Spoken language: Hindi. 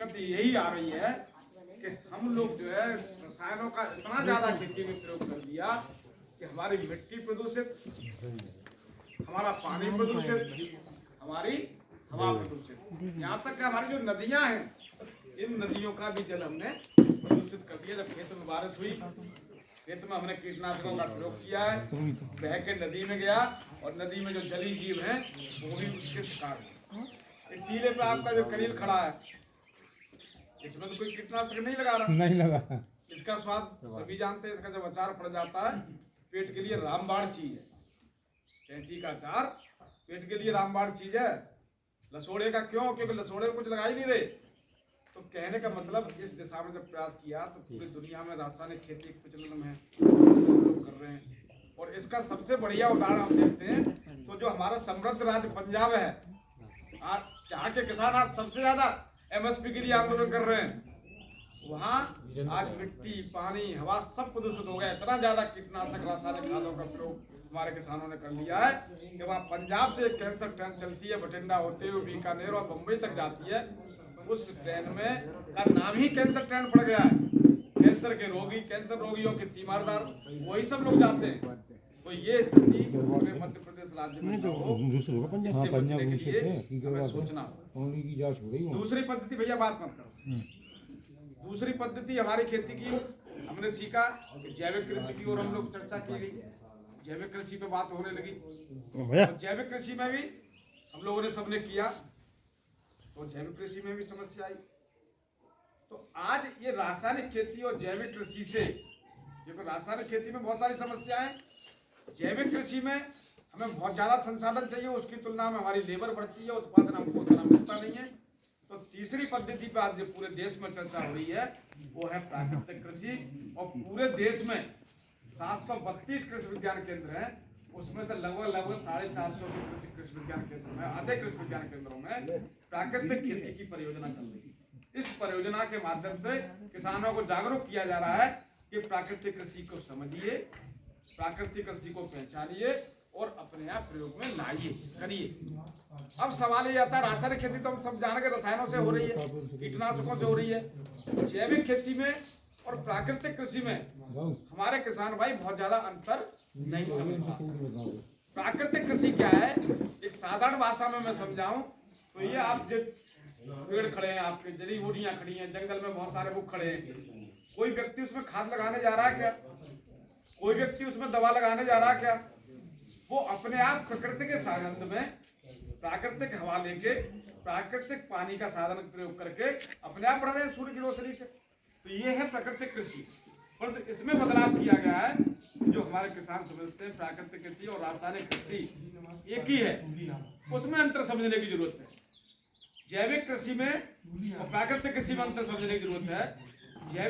दिक्कत यही आ रही है कि हम लोग जो है रसायनों का इतना ज्यादा खेती में प्रयोग कर दिया कि हमारी मिट्टी प्रदूषित, हमारा पानी प्रदूषित, हमारी हवा प्रदूषित, यहाँ तक कि हमारी जो नदियां हैं, इन नदियों का भी जल हमने प्रदूषित कर दिया। जब खेत में बारिश हुई, खेत में हमने कीटनाशकों का प्रयोग किया है, बह के नदी में गया और नदी में जो जलीय जीव हैं वो भी उसके शिकार हुए। एक टीले पे आपका जो करील खड़ा है, इसमें तो कोई कीटनाशक नहीं लगा रहा, नहीं लगा। इसका स्वाद सभी जानते हैं। इसका जब अचार पड़ जाता है, पेट के लिए रामबाण चीज है। कैंची का अचार पेट के लिए रामबाण चीज है। लसोड़े का क्यों? क्योंकि लसोड़े को कुछ लगा ही नहीं रहे। तो कहने का मतलब इस दिशा में जब प्रयास किया तो पूरी दुनिया में रासायनिक खेती एक प्रचलन में है, इसको लोग कर रहे हैं। और इसका सबसे बढ़िया उदाहरण हम देखते हैं तो जो हमारा समृद्ध राज्य पंजाब है, आज जहाँ के किसान आज सबसे ज्यादा MSP के लिए आंदोलन कर रहे हैं, वहाँ आज मिट्टी, पानी, हवा सब प्रदूषित हो गया। इतना ज्यादा कीटनाशक, रासायनिक खादों का प्रयोग हमारे किसानों ने कर लिया है कि वहाँ पंजाब से एक कैंसर ट्रेन चलती है, बठिंडा होते हुए बीकानेर और बम्बई तक जाती है। उस ट्रेन में का नाम ही कैंसर ट्रेन पड़ गया है। कैंसर के रोगी, कैंसर रोगियों के तीमारदार, वही सब लोग जाते हैं। तो ये स्थिति पूरे मध्य प्रदेश राज्य में हो, इससे बचने के लिए हमें सोचना होगा। दूसरी पद्धति, भैया बात मत करो, दूसरी पद्धति हमारी खेती की हमने सीखा कि जैविक कृषि की ओर हम लोग चर्चा की गई, जैविक कृषि पे बात होने लगी। तो जैविक कृषि में भी हम लोगों ने सबने किया, तो जैविक कृषि में भी समस्या आई। तो आज ये रासायनिक खेती और जैविक कृषि से, क्योंकि रासायनिक खेती में बहुत सारी समस्याएं हैं, जैविक कृषि में हमें बहुत ज्यादा संसाधन चाहिए, उसकी तुलना में हमारी लेबर बढ़ती है, उत्पादन हमको उतना मिलता नहीं है। तो तीसरी पद्धति पर आज जो पूरे देश में चर्चा हो रही है वो है प्राकृतिक कृषि। और पूरे देश में 732 कृषि विज्ञान केंद्र हैं, उसमें से लगभग 450 कृषि विज्ञान केंद्रों में, आधे कृषि विज्ञान केंद्रों में प्राकृतिक खेती की परियोजना चल रही है। इस परियोजना के माध्यम से किसानों को जागरूक किया जा रहा है कि प्राकृतिक कृषि को समझिए, प्राकृतिक कृषि को पहचानिए और अपने आप प्रयोग में लाइए, करिए। अब सवाल ये आता है, रासायनिक खेती तो हम सब जानेंगे रसायनों से हो रही है, कीटनाशकों से हो रही है। जैविक खेती में और प्राकृतिक कृषि में हमारे किसान भाई बहुत ज्यादा अंतर नहीं समझ पाते। प्राकृतिक कृषि क्या है, एक साधारण भाषा में मैं समझाऊं तो ये आप जब पेड़ खड़े हैं, आपके जड़ी बूटियां खड़ी हैं, जंगल में बहुत सारे बुक खड़े हैं, कोई व्यक्ति उसमें खाद लगाने जा रहा है क्या? कोई व्यक्ति उसमें दवा लगाने जा रहा है क्या? वो अपने आप प्रकृति के सानिध्य में प्राकृतिक हवा लेके, प्राकृतिक पानी का साधन प्रयोग करके अपने आप बढ़ रहे हैं सूर्य की रोशनी से। तो ये है प्राकृतिक कृषि। और तो इसमें बदलाव किया गया है, जो हमारे किसान समझते हैं प्राकृतिक कृषि और रासायनिक कृषि एक ही है, उसमें अंतर समझने की जरूरत है। जैविक कृषि में और प्राकृतिक कृषि में अंतर समझने की जरूरत है। जैविक